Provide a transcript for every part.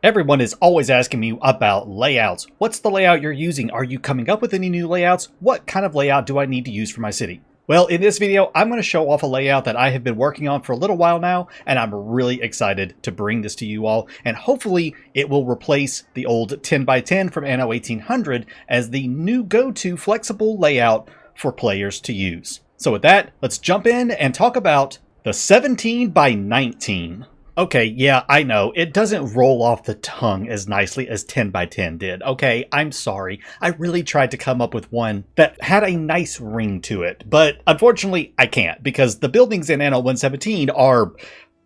Everyone is always asking me about layouts. What's the layout you're using? Are you coming up with any new layouts? What kind of layout do I need to use for my city? Well, in this video, I'm going to show off a layout that I have been working on for a little while now, and I'm really excited to bring this to you all, and hopefully it will replace the old 10 by 10 from Anno 1800 as the new go-to flexible layout for players to use. So with that, let's jump in and talk about the 17 by 19. Okay, yeah, I know, it doesn't roll off the tongue as nicely as 10 by 10 did. Okay, I'm sorry. I really tried to come up with one that had a nice ring to it, but unfortunately I can't because the buildings in Anno 117 are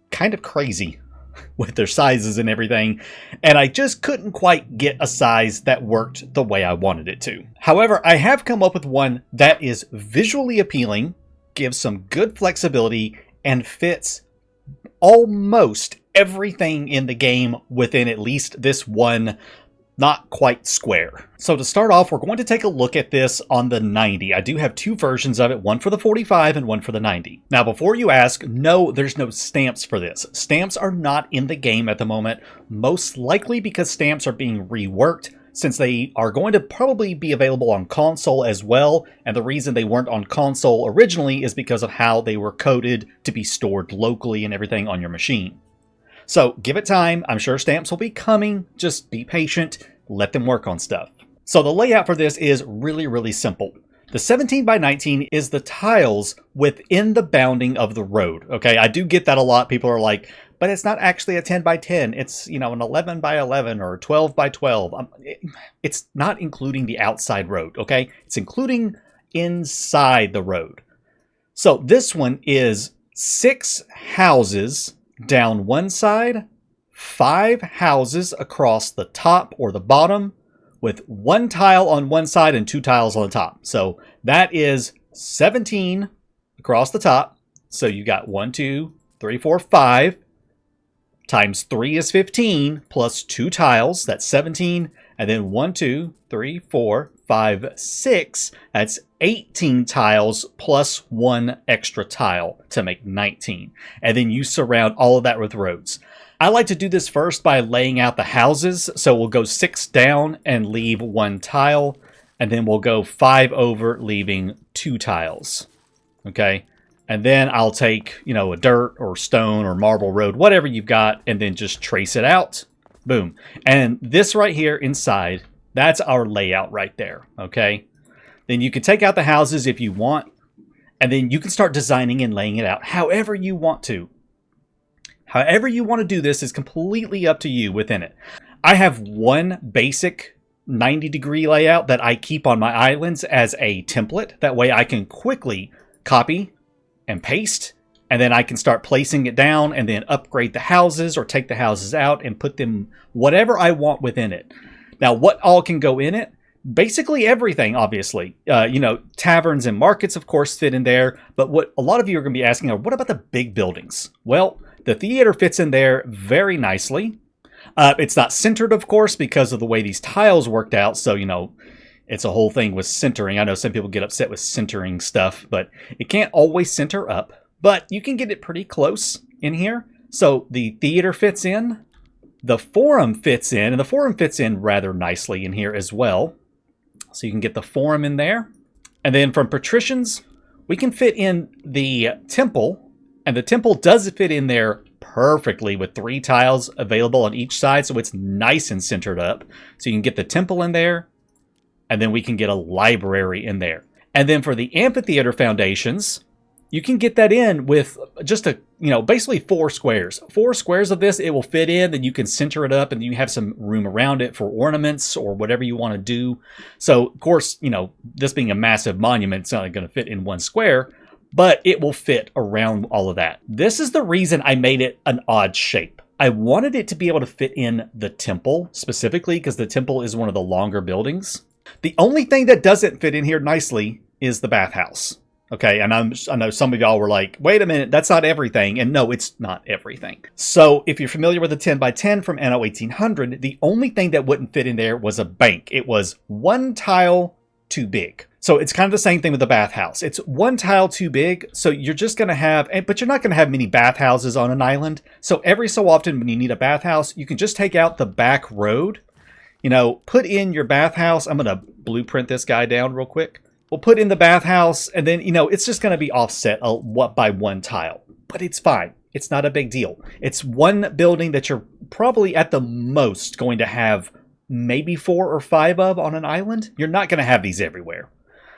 kind of crazy with their sizes and everything, and I just couldn't quite get a size that worked the way I wanted it to. However, I have come up with one that is visually appealing, gives some good flexibility, and fits almost everything in the game within at least this one not quite square. So to start off, we're going to take a look at this on the 90. I do have two versions of it, one for the 45 and one for the 90. Now, before you ask, no, there's no stamps for this. Stamps are not in the game at the moment, most likely because stamps are being reworked, since they are going to probably be available on console as well, and the reason they weren't on console originally is because of how they were coded to be stored locally and everything on your machine. So give it time, I'm sure stamps will be coming, just be patient, let them work on stuff. So the layout for this is really simple. The 17 by 19 is the tiles within the bounding of the road, okay? I do get that a lot, people are like, but it's not actually a 10 by 10. It's, you know, an 11 by 11 or 12 by 12. It's not including the outside road, okay? It's including inside the road. So this one is 6 houses down one side, 5 houses across the top or the bottom, with 1 tile on one side and 2 tiles on the top. So that is 17 across the top. So you got 1, 2, 3, 4, 5. Times 3 is 15, plus 2 tiles, that's 17, and then 1, 2, 3, 4, 5, 6, that's 18 tiles plus 1 extra tile to make 19. And then you surround all of that with roads. I like to do this first by laying out the houses, so we'll go 6 down and leave 1 tile, and then we'll go 5 over, leaving 2 tiles. Okay? And then I'll take, you know, a dirt or stone or marble road, whatever you've got, and then just trace it out. Boom. And this right here inside, that's our layout right there, okay? Then you can take out the houses if you want, and then you can start designing and laying it out however you want to. However you want to do this is completely up to you within it. I have one basic 90-degree layout that I keep on my islands as a template. That way I can quickly copy and paste, and then I can start placing it down and then upgrade the houses or take the houses out and put them whatever I want within it. Now, what all can go in it? Basically everything, obviously. You know, taverns and markets, of course, fit in there. But what a lot of you are going to be asking are, what about the big buildings? Well, the theater fits in there very nicely. It's not centered, of course, because of the way these tiles worked out. So, you know, it's a whole thing with centering. I know some people get upset with centering stuff, but it can't always center up. But you can get it pretty close in here. So the theater fits in. The forum fits in. And the forum fits in rather nicely in here as well. So you can get the forum in there. And then from patricians, we can fit in the temple. And the temple does fit in there perfectly with 3 tiles available on each side. So it's nice and centered up. So you can get the temple in there. And then we can get a library in there. And then for the amphitheater foundations, you can get that in with just a, you know, basically 4 squares. 4 squares of this, it will fit in, then you can center it up, and you have some room around it for ornaments or whatever you want to do. So, of course, you know, this being a massive monument, it's not going to fit in 1 square, but it will fit around all of that. This is the reason I made it an odd shape. I wanted it to be able to fit in the temple, specifically because the temple is one of the longer buildings. The only thing that doesn't fit in here nicely is the bathhouse. Okay, and I know some of y'all were like, wait a minute, that's not everything. And no, it's not everything. So if you're familiar with the 10 by 10 from Anno 1800, the only thing that wouldn't fit in there was a bank. It was 1 tile too big. So it's kind of the same thing with the bathhouse. It's one tile too big, so you're just going to have, but you're not going to have many bathhouses on an island. So every so often when you need a bathhouse, you can just take out the back road, you know, put in your bathhouse. I'm going to blueprint this guy down real quick. We'll put in the bathhouse, and then, you know, it's just going to be offset by one tile. But it's fine. It's not a big deal. It's one building that you're probably at the most going to have maybe 4 or 5 of on an island. You're not going to have these everywhere.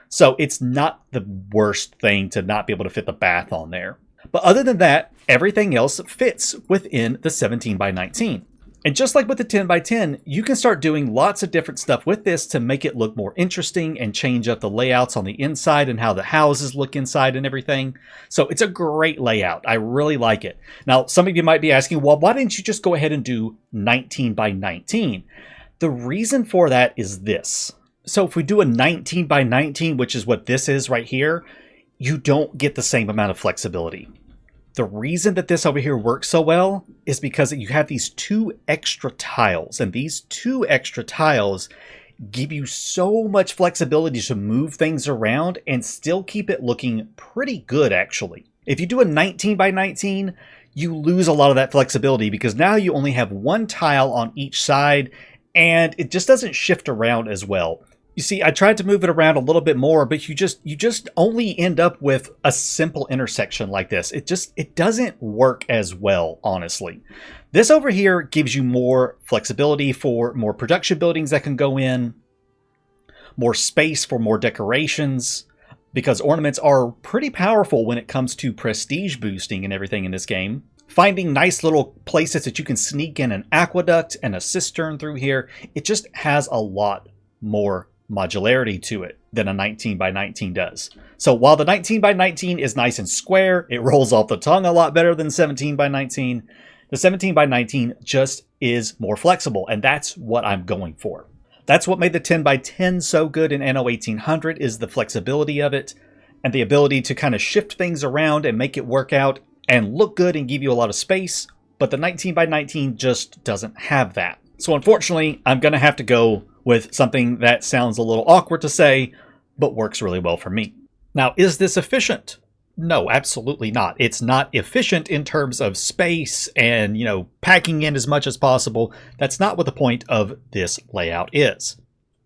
So it's not the worst thing to not be able to fit the bath on there. But other than that, everything else fits within the 17 by 19. And just like with the 10 by 10, you can start doing lots of different stuff with this to make it look more interesting and change up the layouts on the inside and how the houses look inside and everything. So it's a great layout. I really like it. Now, some of you might be asking, well, why didn't you just go ahead and do 19 by 19? The reason for that is this. So if we do a 19 by 19, which is what this is right here, you don't get the same amount of flexibility. The reason that this over here works so well is because you have these 2 extra tiles, and these 2 extra tiles give you so much flexibility to move things around and still keep it looking pretty good, actually. If you do a 19 by 19, you lose a lot of that flexibility because now you only have 1 tile on each side, and it just doesn't shift around as well. You see, I tried to move it around a little bit more, but you just only end up with a simple intersection like this. It doesn't work as well, honestly. This over here gives you more flexibility for more production buildings that can go in, more space for more decorations, because ornaments are pretty powerful when it comes to prestige boosting and everything in this game. Finding nice little places that you can sneak in an aqueduct and a cistern through here, it just has a lot more modularity to it than a 19 by 19 does. So while the 19 by 19 is nice and square, it rolls off the tongue a lot better than 17 by 19. The 17 by 19 just is more flexible, and that's what I'm going for. That's what made the 10 by 10 so good in Anno 1800 is the flexibility of it and the ability to kind of shift things around and make it work out and look good and give you a lot of space. But the 19 by 19 just doesn't have that. So unfortunately, I'm going to have to go with something that sounds a little awkward to say, but works really well for me. Now, is this efficient? No, absolutely not. It's not efficient in terms of space and, you know, packing in as much as possible. That's not what the point of this layout is.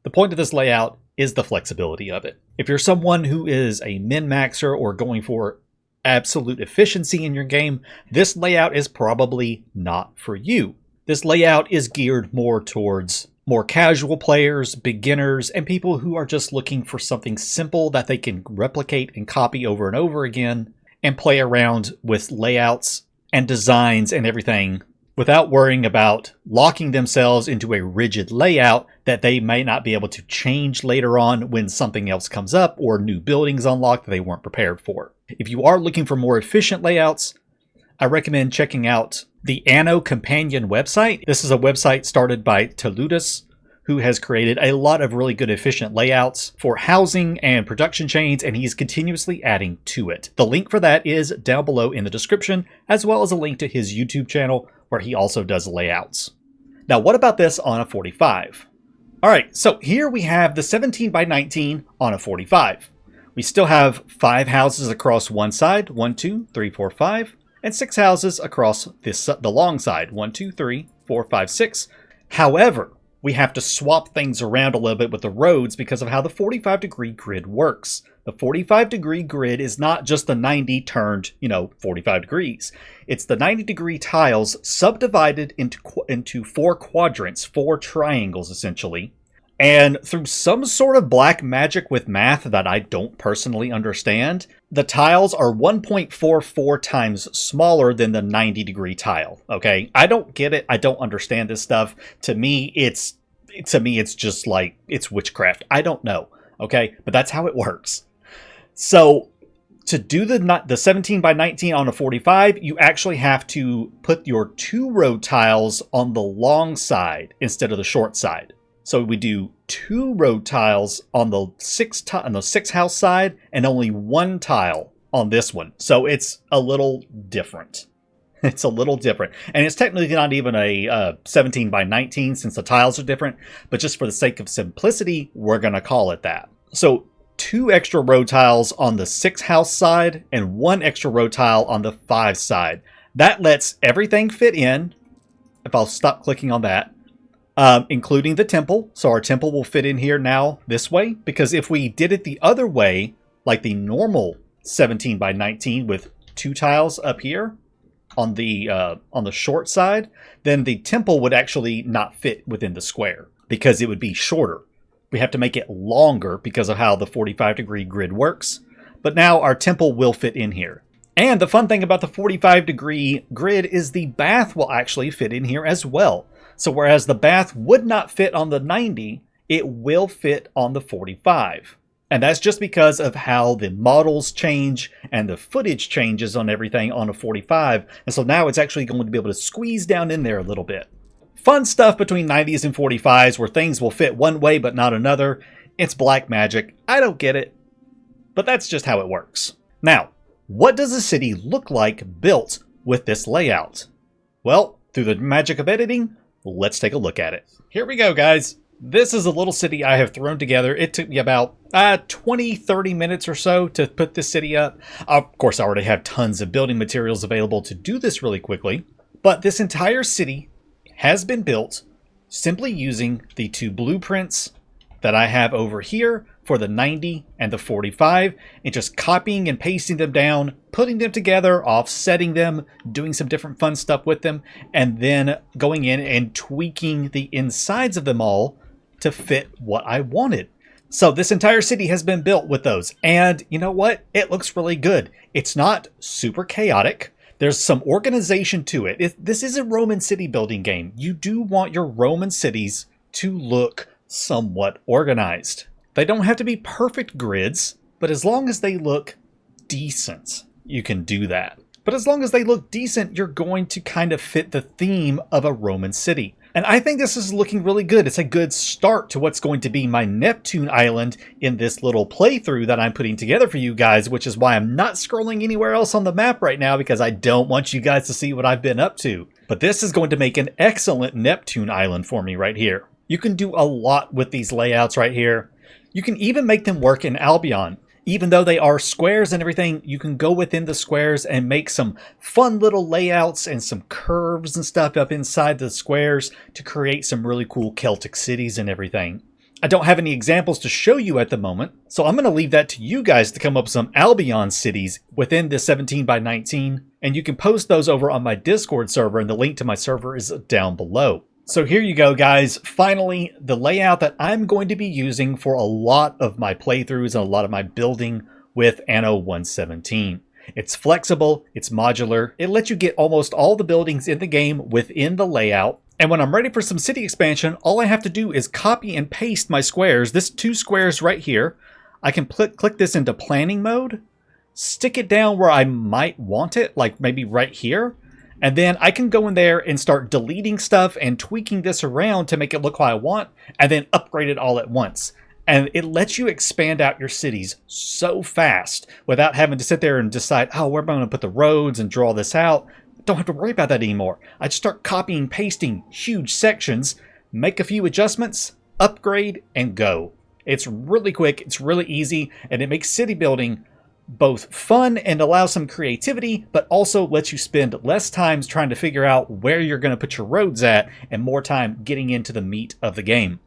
The point of this layout is the flexibility of it. If you're someone who is a min-maxer or going for absolute efficiency in your game, this layout is probably not for you. This layout is geared more towards more casual players, beginners, and people who are just looking for something simple that they can replicate and copy over and over again and play around with layouts and designs and everything without worrying about locking themselves into a rigid layout that they may not be able to change later on when something else comes up or new buildings unlock that they weren't prepared for. If you are looking for more efficient layouts, I recommend checking out the Anno companion website. This is a website started by Teludus, who has created a lot of really good efficient layouts for housing and production chains, and he's continuously adding to it. The link for that is down below in the description, as well as a link to his YouTube channel where he also does layouts. Now, what about this on a 45? All right, so here we have the 17 by 19 on a 45. We still have 5 houses across one side, 1, 2, 3, 4, 5. And 6 houses across the long side. 1, 2, 3, 4, 5, 6. However, we have to swap things around a little bit with the roads because of how the 45-degree grid works. The 45-degree grid is not just the 90 turned, 45 degrees. It's the 90-degree tiles subdivided into 4 quadrants, 4 triangles, essentially. And through some sort of black magic with math that I don't personally understand, the tiles are 1.44 times smaller than the 90-degree tile. Okay, I don't get it. I don't understand this stuff. To me, it's just like it's witchcraft. I don't know. Okay, but that's how it works. So to do the 17 by 19 on a 45, you actually have to put your 2 road tiles on the long side instead of the short side. So we do 2 road tiles on the 6 house side and only 1 tile on this one. So it's a little different. It's a little different. And it's technically not even a 17 by 19 since the tiles are different. But just for the sake of simplicity, we're going to call it that. So 2 extra row tiles on the 6 house side and 1 extra row tile on the 5 side. That lets everything fit in. If I'll stop clicking on that, including the temple. So our temple will fit in here now this way, because if we did it the other way, like the normal 17 by 19 with 2 tiles up here on the short side, then the temple would actually not fit within the square because it would be shorter. We have to make it longer because of how the 45-degree grid works. But now our temple will fit in here. And the fun thing about the 45-degree grid is the bath will actually fit in here as well. So whereas the bath would not fit on the 90, it will fit on the 45. And that's just because of how the models change and the footage changes on everything on a 45. And so now it's actually going to be able to squeeze down in there a little bit. Fun stuff between 90s and 45s where things will fit one way but not another. It's black magic. I don't get it, but that's just how it works. Now, what does a city look like built with this layout? Well, through the magic of editing, let's take a look at it. Here we go, guys. This is a little city I have thrown together. It took me about 20-30 minutes or so to put this city up. Of course, I already have tons of building materials available to do this really quickly, but this entire city has been built simply using the 2 blueprints that I have over here for the 90 and the 45, and just copying and pasting them down, putting them together, offsetting them, doing some different fun stuff with them, and then going in and tweaking the insides of them all to fit what I wanted. So this entire city has been built with those, and you know what? It looks really good. It's not super chaotic. There's some organization to it. This is a Roman city building game. You do want your Roman cities to look somewhat organized. They don't have to be perfect grids, but as long as they look decent, you can do that. But as long as they look decent, you're going to kind of fit the theme of a Roman city. And I think this is looking really good. It's a good start to what's going to be my Neptune Island in this little playthrough that I'm putting together for you guys, which is why I'm not scrolling anywhere else on the map right now, because I don't want you guys to see what I've been up to. But this is going to make an excellent Neptune Island for me right here. You can do a lot with these layouts right here. You can even make them work in Albion. Even though they are squares and everything, you can go within the squares and make some fun little layouts and some curves and stuff up inside the squares to create some really cool Celtic cities and everything. I don't have any examples to show you at the moment, so I'm going to leave that to you guys to come up with some Albion cities within this 17 by 19, and you can post those over on my Discord server, and the link to my server is down below. So here you go, guys. Finally, the layout that I'm going to be using for a lot of my playthroughs and a lot of my building with Anno 117. It's flexible, it's modular, it lets you get almost all the buildings in the game within the layout. And when I'm ready for some city expansion, all I have to do is copy and paste my squares. This 2 squares right here, I can click this into planning mode, stick it down where I might want it, like maybe right here. And then I can go in there and start deleting stuff and tweaking this around to make it look how I want, and then upgrade it all at once. And it lets you expand out your cities so fast without having to sit there and decide, oh, where am I going to put the roads and draw this out? Don't have to worry about that anymore. I just start copying, pasting huge sections, make a few adjustments, upgrade, and go. It's really quick, it's really easy, and it makes city building both fun and allows some creativity, but also lets you spend less time trying to figure out where you're going to put your roads at and more time getting into the meat of the game.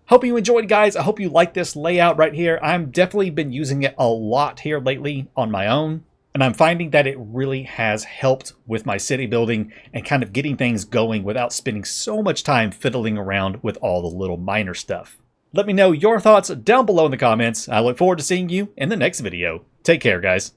Hope you enjoyed, guys. I hope you like this layout right here. I've definitely been using it a lot here lately on my own, and I'm finding that it really has helped with my city building and kind of getting things going without spending so much time fiddling around with all the little minor stuff. Let me know your thoughts down below in the comments. I look forward to seeing you in the next video. Take care, guys.